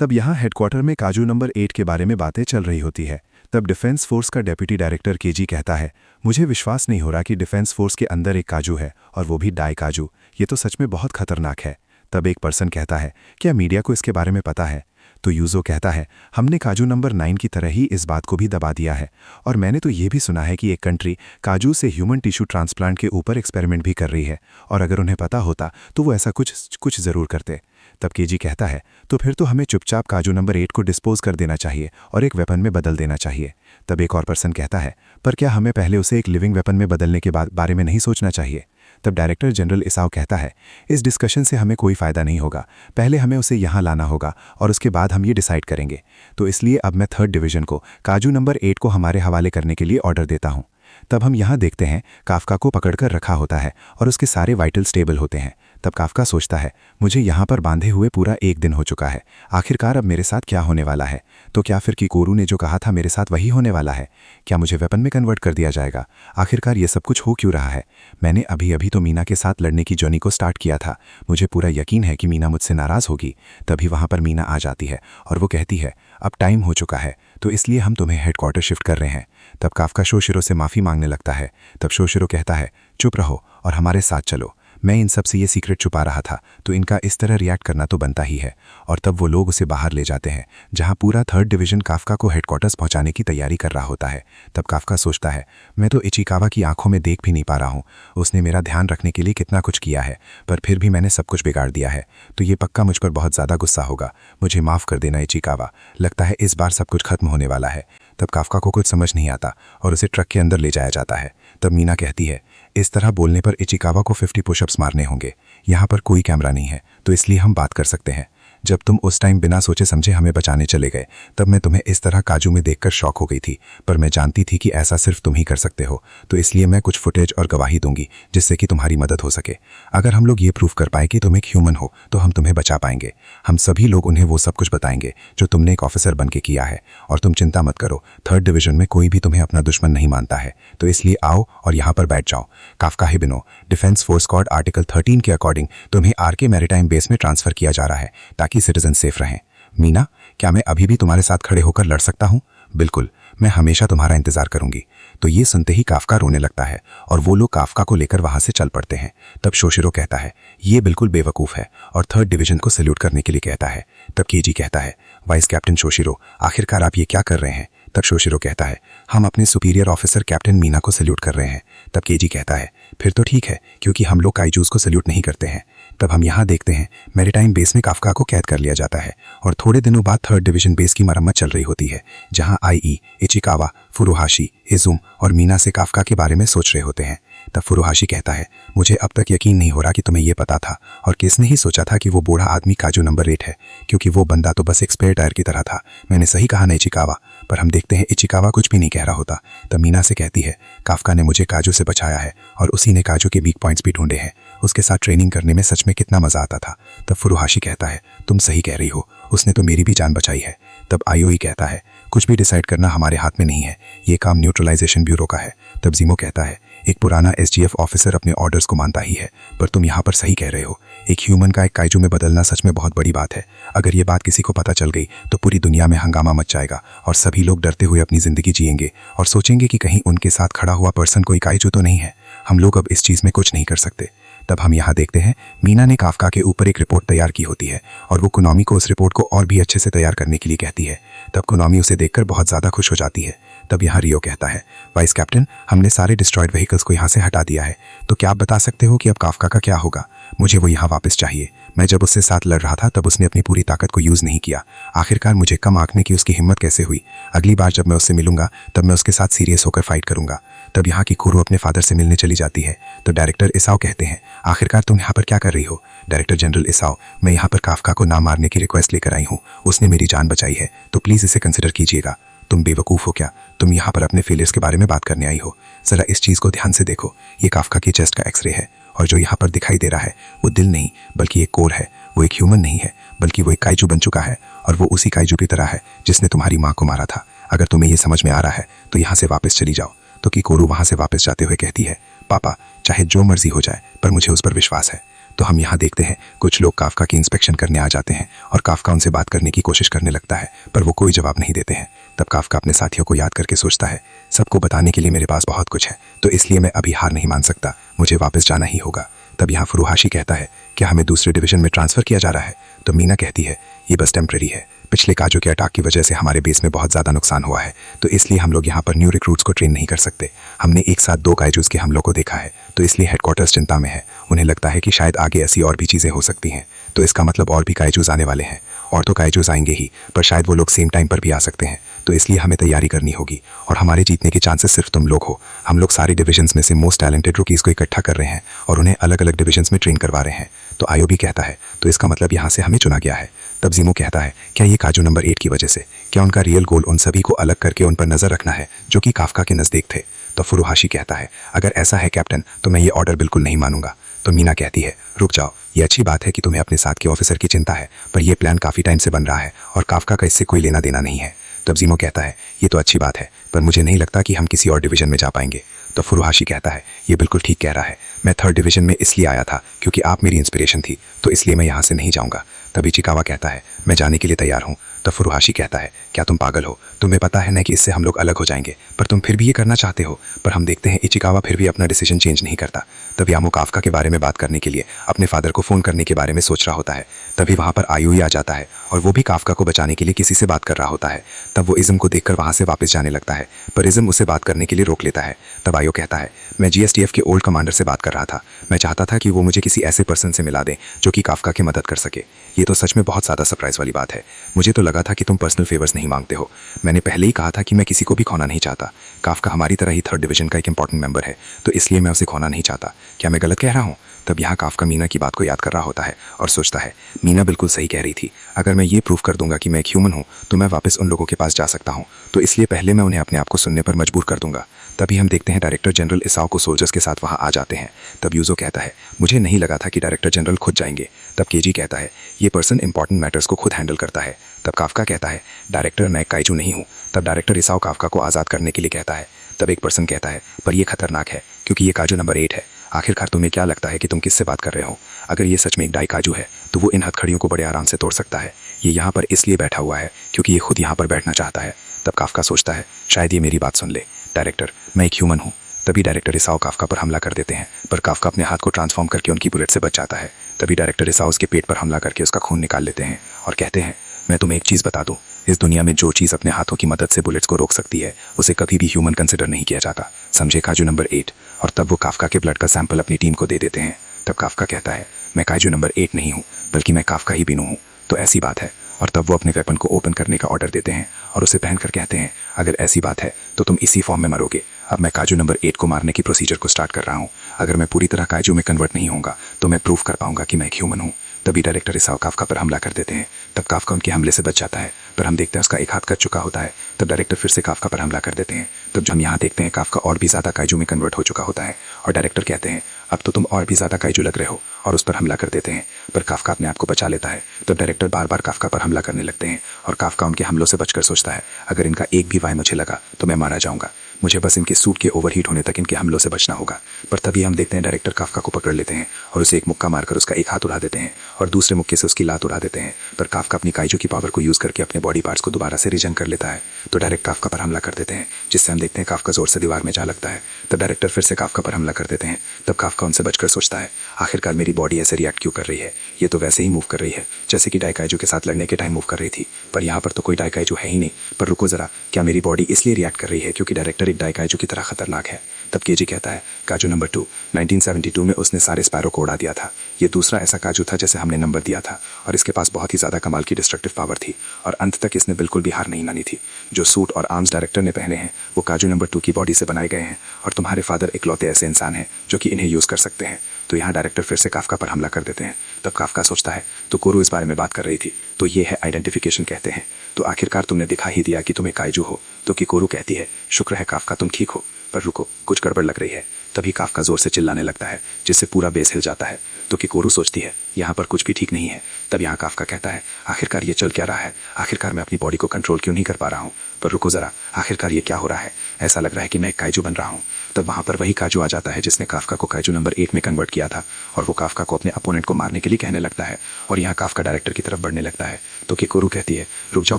तब यहाँ हेडक्वार्टर में काजू नंबर 8 के बारे में बातें चल रही होती है। तब डिफेंस फोर्स का डेप्यूटी डायरेक्टर केजी कहता है, मुझे विश्वास नहीं हो रहा कि डिफेंस फोर्स के अंदर एक काजू है, और वो भी डाई काजू। ये तो सच में बहुत खतरनाक है। तब एक पर्सन कहता है, क्या मीडिया को इसके बारे में पता है? तो यूजो कहता है, हमने काजू नंबर 9 की तरह ही इस बात को भी दबा दिया है, और मैंने तो ये भी सुना है कि एक कंट्री काजू से ह्यूमन टिश्यू ट्रांसप्लांट के ऊपर एक्सपेरिमेंट भी कर रही है, और अगर उन्हें पता होता तो वो ऐसा कुछ ज़रूर करते। तब केजी कहता है, तो फिर तो हमें चुपचाप काजू नंबर 8 को डिस्पोज कर देना चाहिए और एक वेपन में बदल देना चाहिए। तब एक और पर्सन कहता है, पर क्या हमें पहले उसे एक लिविंग वेपन में बदलने के बारे में नहीं सोचना चाहिए? तब डायरेक्टर जनरल इसाओ कहता है, इस डिस्कशन से हमें कोई फ़ायदा नहीं होगा, पहले हमें उसे यहाँ लाना होगा और उसके बाद हम ये डिसाइड करेंगे। तो इसलिए अब मैं 3rd डिवीज़न को काजू नंबर 8 को हमारे हवाले करने के लिए ऑर्डर देता हूँ। तब हम यहाँ देखते हैं काफका को पकड़कर रखा होता है और उसके सारे वाइटल स्टेबल होते हैं। तब काफका सोचता है, मुझे यहाँ पर बांधे हुए पूरा 1 दिन हो चुका है, आखिरकार अब मेरे साथ क्या होने वाला है? तो क्या फिर किकोरू ने जो कहा था मेरे साथ वही होने वाला है? क्या मुझे वेपन में कन्वर्ट कर दिया जाएगा? आखिरकार ये सब कुछ हो क्यों रहा है? मैंने अभी अभी तो मीना के साथ लड़ने की जर्नी को स्टार्ट किया था, मुझे पूरा यकीन है कि मीना मुझसे नाराज़ होगी। तभी वहाँ पर मीना आ जाती है और वो कहती है, अब टाइम हो चुका है, तो इसलिए हम तुम्हें हेडक्वार्टर शिफ्ट कर रहे हैं। तब काफका शोशिरो से माफ़ी मांगने लगता है। तब शोशिरो कहता है, चुप रहो और हमारे साथ चलो, मैं इन सब से ये सीक्रेट छुपा रहा था, तो इनका इस तरह रिएक्ट करना तो बनता ही है। और तब वो लोग उसे बाहर ले जाते हैं, जहाँ पूरा 3rd डिवीज़न काफका को हेडक्वार्टर्स पहुँचाने की तैयारी कर रहा होता है। तब काफका सोचता है, मैं तो इचिकावा की आंखों में देख भी नहीं पा रहा हूँ, उसने मेरा ध्यान रखने के लिए कितना कुछ किया है, पर फिर भी मैंने सब कुछ बिगाड़ दिया है, तो ये पक्का मुझ पर बहुत ज़्यादा गुस्सा होगा। मुझे माफ़ कर देना इचिकावा, लगता है इस बार सब कुछ खत्म होने वाला है। तब काफका को कुछ समझ नहीं आता और उसे ट्रक के अंदर ले जाया जाता है। तब मीना कहती है, इस तरह बोलने पर इचिकावा को 50 पुशअप्स मारने होंगे। यहाँ पर कोई कैमरा नहीं है, तो इसलिए हम बात कर सकते हैं। जब तुम उस टाइम बिना सोचे समझे हमें बचाने चले गए, तब मैं तुम्हें इस तरह काजू में देखकर शॉक हो गई थी, पर मैं जानती थी कि ऐसा सिर्फ तुम ही कर सकते हो, तो इसलिए मैं कुछ फुटेज और गवाही दूंगी जिससे कि तुम्हारी मदद हो सके। अगर हम लोग ये प्रूफ कर पाए कि तुम एक ह्यूमन हो, तो हम तुम्हें बचा पाएंगे। हम सभी लोग उन्हें वो सब कुछ बताएंगे जो तुमने एक ऑफिसर बन के किया है। और तुम चिंता मत करो, 3rd डिवीज़न में कोई भी तुम्हें अपना दुश्मन नहीं मानता है, तो इसलिए आओ और यहाँ पर बैठ जाओ। Kafka Hibino, defence force code article 13 के अकॉर्डिंग तुम्हें आरके मैरीटाइम बेस में ट्रांसफर किया जा रहा है, ताकि सिटीजन सेफ रहें। मीना, क्या मैं अभी भी तुम्हारे साथ खड़े होकर लड़ सकता हूँ? बिल्कुल, मैं हमेशा तुम्हारा इंतजार करूंगी। तो ये सुनते ही काफका रोने लगता है और वो लोग काफका को लेकर वहां से चल पड़ते हैं। तब शोशिरो कहता है, ये बिल्कुल बेवकूफ़ है, और 3rd डिवीज़न को सैल्यूट करने के लिए कहता है। तब केजी कहता है, वाइस कैप्टन शोशिरो, आखिरकार आप ये क्या कर रहे हैं? तब शोशिरो कहता है, हम अपने सुपीरियर ऑफिसर कैप्टन मीना को सैल्यूट कर रहे हैं। तब केजी कहता है, फिर तो ठीक है, क्योंकि हम लोग काइजूस को सैल्यूट नहीं करते हैं। तब हम यहाँ देखते हैं मैरीटाइम बेस में काफका को कैद कर लिया जाता है, और थोड़े दिनों बाद 3rd डिवीज़न बेस की मरम्मत चल रही होती है, जहाँ आईई, इचिकावा, फुरुहाशी, इजुम और मीना से काफका के बारे में सोच रहे होते हैं। तब फुरुहाशी कहता है, मुझे अब तक यकीन नहीं हो रहा कि तुम्हें यह पता था, और किसने ही सोचा था कि वो बूढ़ा आदमी काजू नंबर 8 है, क्योंकि वो बंदा तो बस एक स्पेयर टायर की तरह था। मैंने सही कहा ना इचिकावा? पर हम देखते हैं इचिकावा कुछ भी नहीं कह रहा होता। तब मीना से कहती है, काफका ने मुझे काजू से बचाया है, और उसी ने काजू के वीक पॉइंट्स भी ढूंढे हैं। उसके साथ ट्रेनिंग करने में सच में कितना मजा आता था। तब फुरुहाशी कहता है, तुम सही कह रही हो, उसने तो मेरी भी जान बचाई है। तब आयोई कहता है, कुछ भी डिसाइड करना हमारे हाथ में नहीं है, ये काम न्यूट्रलाइजेशन ब्यूरो का है। तब जीमो कहता है, एक पुराना एसजीएफ ऑफिसर अपने ऑर्डर्स को मानता ही है, पर तुम यहाँ पर सही कह रहे हो, एक ह्यूमन का एक काइजू में बदलना सच में बहुत बड़ी बात है। अगर ये बात किसी को पता चल गई तो पूरी दुनिया में हंगामा मच जाएगा, और सभी लोग डरते हुए अपनी जिंदगी जिएंगे और सोचेंगे कि कहीं उनके साथ खड़ा हुआ पर्सन कोई काइजू तो नहीं है। हम लोग अब इस चीज़ में कुछ नहीं कर सकते। तब हम यहाँ देखते हैं मीना ने काफका के ऊपर एक रिपोर्ट तैयार की होती है, और वो कुनामी को उस रिपोर्ट को और भी अच्छे से तैयार करने के लिए कहती है। तब कुनामी उसे देखकर बहुत ज़्यादा खुश हो जाती है। तब यहाँ रियो कहता है, वाइस कैप्टन, हमने सारे डिस्ट्रॉयड व्हीकल्स को यहाँ से हटा दिया है, तो क्या आप बता सकते हो कि अब काफका का क्या होगा? मुझे वो यहाँ वापस चाहिए। मैं जब उससे साथ लड़ रहा था तब उसने अपनी पूरी ताकत को यूज़ नहीं किया। आखिरकार मुझे कम आंकने की उसकी हिम्मत कैसे हुई? अगली बार जब मैं उससे मिलूंगा तब मैं उसके साथ सीरियस होकर फाइट करूंगा। तब यहाँ की कुरू अपने फादर से मिलने चली जाती है। तो डायरेक्टर इसाओ कहते हैं, आखिरकार तुम यहाँ पर क्या कर रही हो? डायरेक्टर जनरल इसाओ, मैं यहाँ पर काफका को ना मारने की रिक्वेस्ट लेकर आई हूँ, उसने मेरी जान बचाई है, तो प्लीज़ इसे कंसिडर कीजिएगा। तुम बेवकूफ़ हो क्या? तुम यहाँ पर अपने फेलियर्स के बारे में बात करने आई हो? ज़रा इस चीज़ को ध्यान से देखो, ये काफका की चेस्ट का एक्सरे है, और जो यहाँ पर दिखाई दे रहा है वो दिल नहीं बल्कि एक कोर है। वो एक ह्यूमन नहीं है, बल्कि वो एक काइजू बन चुका है, और वो उसी काइजू की तरह है जिसने तुम्हारी माँ को मारा था। अगर तुम्हें ये समझ में आ रहा है तो यहाँ से वापस चली जाओ। तो किकोरू वहाँ से वापस जाते हुए कहती है, पापा, चाहे जो मर्जी हो जाए, पर मुझे उस पर विश्वास है। तो हम यहाँ देखते हैं कुछ लोग काफ्का की इंस्पेक्शन करने आ जाते हैं और काफ्का उनसे बात करने की कोशिश करने लगता है, पर वो कोई जवाब नहीं देते हैं। तब काफ्का अपने साथियों को याद करके सोचता है, सबको बताने के लिए मेरे पास बहुत कुछ है, तो इसलिए मैं अभी हार नहीं मान सकता, मुझे वापस जाना ही होगा। तब यहाँ फुरुहाशी कहता है, क्या हमें दूसरे डिवीजन में ट्रांसफ़र किया जा रहा है? तो मीना कहती है, ये बस टेम्प्रेरी है, पिछले काजू के अटैक की वजह से हमारे बेस में बहुत ज़्यादा नुकसान हुआ है, तो इसलिए हम लोग यहाँ पर न्यू रिक्रूट्स को ट्रेन नहीं कर सकते। हमने एक साथ 2 काइजूस के हमलों को देखा है, तो इसलिए हेडक्वार्टर्स चिंता में है। उन्हें लगता है कि शायद आगे ऐसी और भी चीज़ें हो सकती हैं, तो इसका मतलब और भी काइजूस आने वाले हैं। और तो काइजूस आएंगे ही, पर शायद वो लोग सेम टाइम पर भी आ सकते हैं, तो इसलिए हमें तैयारी करनी होगी। और हमारे जीतने के चांसेस सिर्फ तुम लोग हो। हम लोग सारे डिविजन्स में से मोस्ट टैलेंटेड रुकीज़ को इकट्ठा कर रहे हैं और उन्हें अलग अलग डिविजन्स में ट्रेन करवा रहे हैं। तो आयो भी कहता है, तो इसका मतलब यहाँ से हमें चुना गया है। तब जीमो कहता है, क्या ये काजू नंबर 8 की वजह से? क्या उनका रियल गोल उन सभी को अलग करके उन पर नजर रखना है जो कि काफ्का के नज़दीक थे? तो फुरुहाशी कहता है, अगर ऐसा है कैप्टन, तो मैं ये ऑर्डर बिल्कुल नहीं मानूंगा। तो मीना कहती है, रुक जाओ, ये अच्छी बात है कि तुम्हें अपने साथ के ऑफिसर की चिंता है, पर यह प्लान काफ़ी टाइम से बन रहा है और काफ्का का इससे कोई लेना देना नहीं है। तब जीमो कहता है, ये तो अच्छी बात है, पर मुझे नहीं लगता कि हम किसी और डिवीजन में जा पाएंगे। तो फुरुहाशी कहता है, ये बिल्कुल ठीक कह रहा है, मैं 3rd डिवीजन में इसलिए आया था क्योंकि आप मेरी इंस्पिरेशन थी, तो इसलिए मैं यहाँ से नहीं जाऊँगा। तब इचिकावा कहता है, मैं जाने के लिए तैयार हूँ। तब फुरुहाशी कहता है, क्या तुम पागल हो? तुम्हें पता है ना कि इससे हम लोग अलग हो जाएंगे, पर तुम फिर भी ये करना चाहते हो। पर हम देखते हैं इचिकावा फिर भी अपना डिसीजन चेंज नहीं करता। तब यामो काफ्का के बारे में बात करने के लिए अपने फादर को फ़ोन करने के बारे में सोच रहा होता है। तभी वहाँ पर आयुई आ जाता है और वो भी काफ्का को बचाने के लिए किसी से बात कर रहा होता है। तब वो इज़म को देखकर वहाँ से वापस जाने लगता है, पर इज़म उसे बात करने के लिए रोक लेता है। तब आयो कहता है, मैं GSTF के ओल्ड कमांडर से बात कर रहा था, मैं चाहता था कि वो मुझे किसी ऐसे पर्सन से मिला दें जो कि काफ्का की मदद कर सके। ये तो सच में बहुत ज़्यादा सरप्राइज़ वाली बात है। मुझे तो लगा था कि तुम पर्सनल फेवर्स नहीं मांगते हो। मैंने पहले ही कहा था कि मैं किसी को भी खोना नहीं चाहता। काफ्का हमारी तरह ही 3rd डिवीजन का एक इंपॉर्टेंट मेंबर है, तो इसलिए मैं उसे खोना नहीं चाहता। क्या मैं गलत कह रहा हूँ? तब यहाँ काफ्का मीना की बात को याद कर रहा होता है और सोचता है, मीना बिल्कुल सही कह रही थी। अगर मैं ये प्रूव कर दूंगा कि मैं एक ह्यूमन हूँ, तो मैं वापस उन लोगों के पास जा सकता हूँ, तो इसलिए पहले मैं उन्हें अपने आप को सुनने पर मजबूर कर दूंगा। तभी हम देखते हैं डायरेक्टर जनरल इसाओ को सोल्जर्स के साथ वहाँ आ जाते हैं। तब यूजो कहता है, मुझे नहीं लगा था कि डायरेक्टर जनरल खुद जाएंगे। तब केजी कहता है, ये पर्सन इंपॉर्टेंट मैटर्स को खुद हैंडल करता है। तब काफ्का कहता है, डायरेक्टर मैं काइजू नहीं हूँ। तब डायरेक्टर इसाओ काफ्का को आज़ाद करने के लिए कहता है। तब एक पर्सन कहता है, पर यह खतरनाक है क्योंकि ये काजू नंबर 8 है। आखिरकार तुम्हें क्या लगता है कि तुम किससे बात कर रहे हो? अगर ये सच में एक डाई काजू है, तो वो इन हथकड़ियों को बड़े आराम से तोड़ सकता है। ये यहाँ पर इसलिए बैठा हुआ है क्योंकि ये खुद यहाँ पर बैठना चाहता है। तब काफ्का सोचता है, शायद ये मेरी बात सुन ले। डायरेक्टर, मैं एक ह्यूमन हूँ। तभी डायरेक्टर इसाओ काफ्का पर हमला कर देते हैं, पर काफ्का अपने हाथ को ट्रांसफॉर्म करके उनकी बुलेट से बच जाता है। तभी डायरेक्टर इसाओ उसके पेट पर हमला करके उसका खून निकाल लेते हैं और कहते हैं, मैं तुम्हें एक चीज़ बता दूं, इस दुनिया में जो चीज़ अपने हाथों की मदद से बुलेट्स को रोक सकती है, उसे कभी भी ह्यूमन कंसिडर नहीं किया जाता। समझे काजू नंबर 8। और तब वो काफ्का के ब्लड का सैंपल अपनी टीम को दे देते हैं। तब काफ्का कहता है, मैं काजू नंबर 8 नहीं हूँ, बल्कि मैं काफ्का ही बिनू हूँ। तो ऐसी बात है। और तब वो अपने वेपन को ओपन करने का ऑर्डर देते हैं और उसे पहनकर कहते हैं, अगर ऐसी बात है तो तुम इसी फॉर्म में मरोगे। अब मैं काजू नंबर 8 को मारने की प्रोसीजर को स्टार्ट कर रहा हूँ। अगर मैं पूरी तरह काजू में कन्वर्ट नहीं होऊंगा, तो मैं प्रूव कर पाऊंगा कि मैं एक ह्यूमन हूँ। तभी डायरेक्टर इसाओ काफ्का पर हमला कर देते हैं। तब काफ्का उनके हमले से बच जाता है, पर हम देखते हैं उसका एक हाथ कट चुका होता है। तब डायरेक्टर फिर से काफ्का पर हमला कर देते हैं। तब जो हम यहाँ देखते हैं, काफ्का और भी ज़्यादा काजू में कन्वर्ट हो चुका होता है और डायरेक्टर कहते हैं, अब तो तुम और भी ज़्यादा काजू लग रहे हो, और उस पर हमला कर देते हैं। पर काफ्का अपने आप को बचा लेता है। तब डायरेक्टर बार बार काफ्का पर हमला करने लगते हैं और काफ्का उनके हमलों से बचकर सोचता है, अगर इनका एक भी वार मुझे लगा तो मैं मारा जाऊंगा। मुझे बस इनके सूट के ओवरहीट होने तक इनके हमलों से बचना होगा। पर तभी हम देखते हैं डायरेक्टर काफ्का को पकड़ लेते हैं और उसे एक मुक्का मारकर उसका एक हाथ उड़ा देते हैं और दूसरे मुक्के से उसकी लात उड़ा देते हैं। पर काफ्का अपनी काइजू की पावर को यूज़ करके अपने बॉडी पार्ट्स को दोबारा से रिजन कर लेता है। तो डायरेक्ट काफ्का पर हमला कर देते हैं, जिससे हम देखते हैं काफ्का जोर से दीवार में जा लगता है। तब डायरेक्टर फिर से काफ्का पर हमला कर देते हैं। तब काफ्का उनसे बचकर सोचता है, आखिरकार मेरी बॉडी ऐसे रिएक्ट क्यों कर रही है? ये तो वैसे ही मूव कर रही है जैसे कि डाइकाइजू के साथ लड़ने के टाइम मूव कर रही थी, पर यहाँ पर तो कोई डाइकाइजू है ही नहीं। पर रुको ज़रा, क्या मेरी बॉडी इसलिए रिएक्ट कर रही है क्योंकि डायरेक्टर एक डाइकाइजू की तरह खतरनाक है? तब केजी कहता है, काजू नंबर 2, 1972 में उसने सारे स्पैरो को उड़ा दिया था। ये दूसरा ऐसा काजू था जैसे हमने नंबर दिया था, और इसके पास बहुत ही ज़्यादा कमाल की डिस्ट्रक्टिव पावर थी और अंत तक इसने बिल्कुल भी हार नहीं मानी थी। जो सूट और आर्म्स डायरेक्टर ने पहने हैं वो काजू नंबर 2 की बॉडी से बनाए गए हैं, और तुम्हारे फादर इकलौते ऐसे इंसान हैं जो कि इन्हें यूज़ कर सकते हैं। तो यहाँ डायरेक्टर फिर से काफ्का पर हमला कर देते हैं। तब काफ्का सोचता है, तो कोरू इस बारे में बात कर रही थी, तो ये है आइडेंटिफिकेशन कहते हैं। तो आखिरकार तुमने दिखा ही दिया कि तुम एक काइजू हो। तो किकोरू कहती है, शुक्र है काफ्का तुम ठीक हो, पर रुको, कुछ गड़बड़ लग रही है। तभी काफका जोर से चिल्लाने लगता है, जिससे पूरा बेस हिल जाता है। तो किकोरू सोचती है यहाँ पर कुछ भी ठीक नहीं है। तब यहाँ काफका कहता है, आखिरकार ये चल क्या रहा है, आखिरकार मैं अपनी बॉडी को कंट्रोल क्यों नहीं कर पा रहा हूँ। पर रुको जरा, आखिरकार ये क्या हो रहा है, ऐसा लग रहा है कि मैं एक काइजू बन रहा हूँ। तब वहां पर वही काजू आ जाता है जिसने काफका को काइजू नंबर 8 में कन्वर्ट किया था, और वो काफका को अपने अपोनेंट को मारने के लिए कहने लगता है, और यहाँ काफका डायरेक्टर की तरफ बढ़ने लगता है। तो किकोरू कहती है, रुक जाओ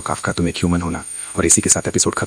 काफका, तुम एक ह्यूमन होना। और इसी के साथ एपिसोड खत्म।